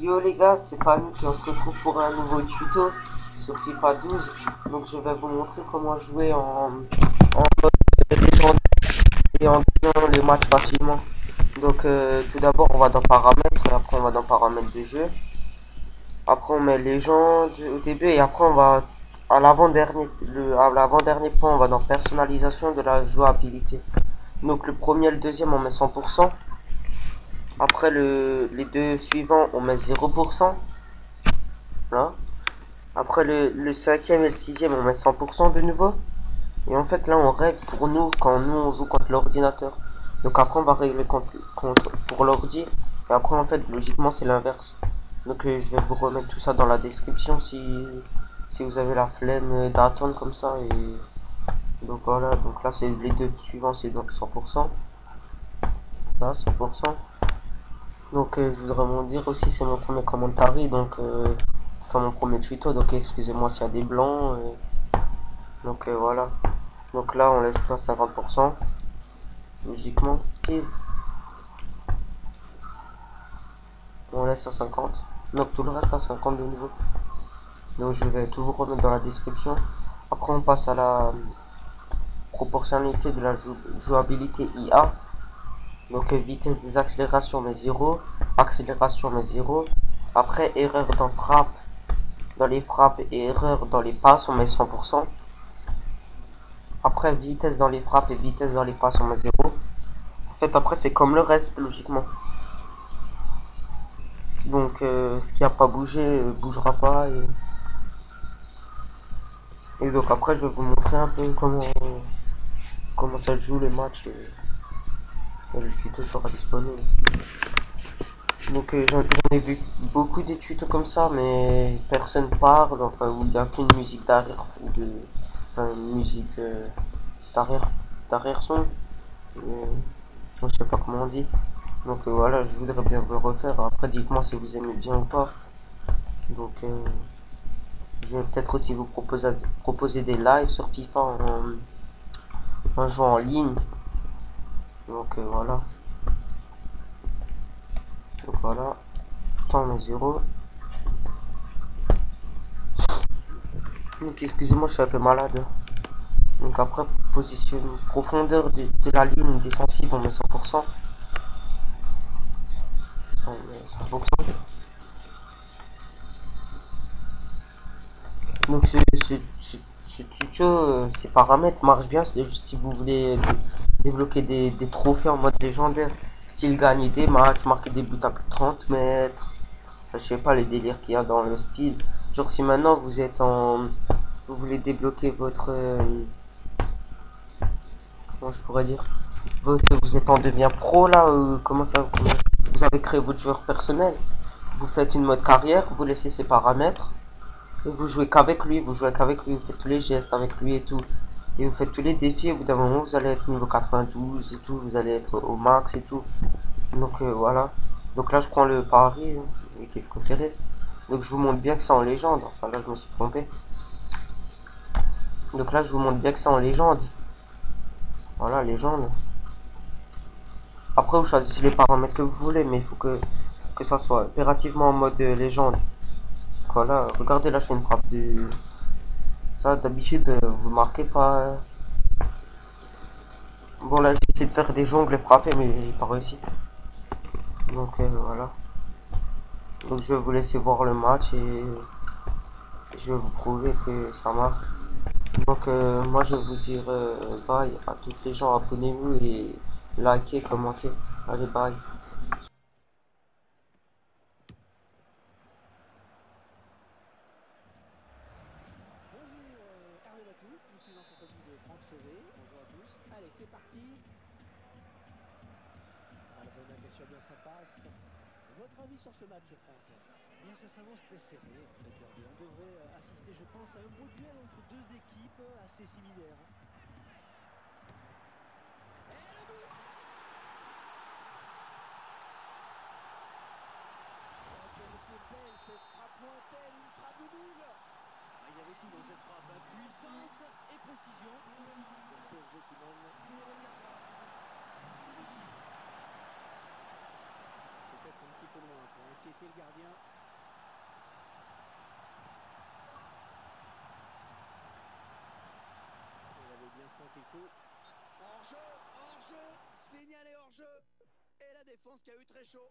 Yo les gars, c'est Panic et on se retrouve pour un nouveau tuto sur FIFA 12. Donc je vais vous montrer comment jouer en légendaire et en gagnant les matchs facilement. Donc tout d'abord on va dans paramètres et après on va dans paramètres de jeu. Après on met légende au début et après on va à l'avant-dernier point on va dans personnalisation de la jouabilité. Donc le premier et le deuxième on met 100%. Après les deux suivants on met 0%. Là. Après le cinquième et le sixième, on met 100% de nouveau. Et en fait, là, on règle pour nous quand nous on joue contre l'ordinateur. Donc après, on va régler pour l'ordi. Et après, en fait, logiquement, c'est l'inverse. Donc je vais vous remettre tout ça dans la description si vous avez la flemme d'attendre comme ça. Et donc voilà, donc là, c'est les deux suivants, c'est donc 100%. Là, 100%. Donc je voudrais m'en dire aussi, c'est mon premier commentaire. Donc, enfin, mon premier tuto. Donc excusez-moi s'il y a des blancs. Donc voilà. Donc là, on laisse plein 50%. Logiquement. On laisse à 50. Donc tout le reste à 50 de nouveau. Donc je vais tout vous remettre dans la description. Après, on passe à la proportionnalité de la jouabilité IA. Donc vitesse des accélérations, mais 0. Accélération, mais 0. Après, erreur dans les frappes et erreur dans les passes, on met 100%. Après, vitesse dans les frappes et vitesse dans les passes, on met 0. En fait, après, c'est comme le reste, logiquement. Donc, ce qui n'a pas bougé bougera pas. Et donc, après, je vais vous montrer un peu comment ça se joue les matchs. Et le tuto sera disponible. Donc, j'en ai vu beaucoup des tutos comme ça, mais personne parle. Enfin, où il n'y a qu'une musique d'arrière. Enfin, une musique d'arrière, d'arrière son. Je sais pas comment on dit. Donc, voilà, je voudrais bien vous le refaire. Après, dites-moi si vous aimez bien ou pas. Donc, je vais peut-être aussi vous proposer des lives sur FIFA en jouant en ligne. Donc voilà. Donc voilà. Ça on est 0. Donc excusez-moi, je suis un peu malade. Donc après, position profondeur de la ligne défensive, on met 100%. Ça on met 100%. Donc ce tuto, ces paramètres marchent bien si vous voulez débloquer des trophées en mode légendaire. Style gagner des matchs, marquer des buts à plus de 30 mètres. Enfin, je sais pas les délires qu'il y a dans le style. Genre si maintenant vous voulez débloquer votre... comment je pourrais dire vous êtes en devient pro là, vous avez créé votre joueur personnel. Vous faites une mode carrière, vous laissez ses paramètres. Et vous jouez qu'avec lui, vous faites tous les gestes avec lui et tout. Et vous faites tous les défis, et au bout d'un moment, vous allez être niveau 92 et tout, vous allez être au max et tout. Donc voilà. Donc là, je prends le pari, hein, l'équipe préférée. Donc je vous montre bien que c'est en légende. Enfin là, je me suis trompé. Donc là, je vous montre bien que c'est en légende. Voilà, légende. Après, vous choisissez les paramètres que vous voulez, mais il faut que ça soit impérativement en mode légende. Voilà, regardez là, je fais une frappe de... Ça, d'habitude, vous marquez pas. Bon, là, j'ai essayé de faire des jongles et frapper, mais j'ai pas réussi. Donc voilà. Donc je vais vous laisser voir le match et je vais vous prouver que ça marche. Donc moi je vais vous dire bye à toutes les gens, abonnez-vous et likez, commentez. Allez bye. Bonjour, Hervé Batou, je suis en compagnie de Franck Sauzet. Bonjour à tous. Allez, c'est parti. Valbuena qui assure bien sa passe. Votre avis sur ce match, Franck? Bien, ça s'annonce très serré en fait, Hervé. On devrait assister, je pense, à un beau duel entre deux équipes assez similaires. Et le but. Oh, qu'elle était belle cette frappe lointaine, une frappe de double. Ah, il y avait tout dans cette frappe, hein. Puissance et précision. C'est le PSG qui mène. Peut-être un petit peu loin pour inquiéter. éviter le gardien. Il avait bien senti le coup. Hors-jeu, signalé hors-jeu. Et la défense qui a eu très chaud.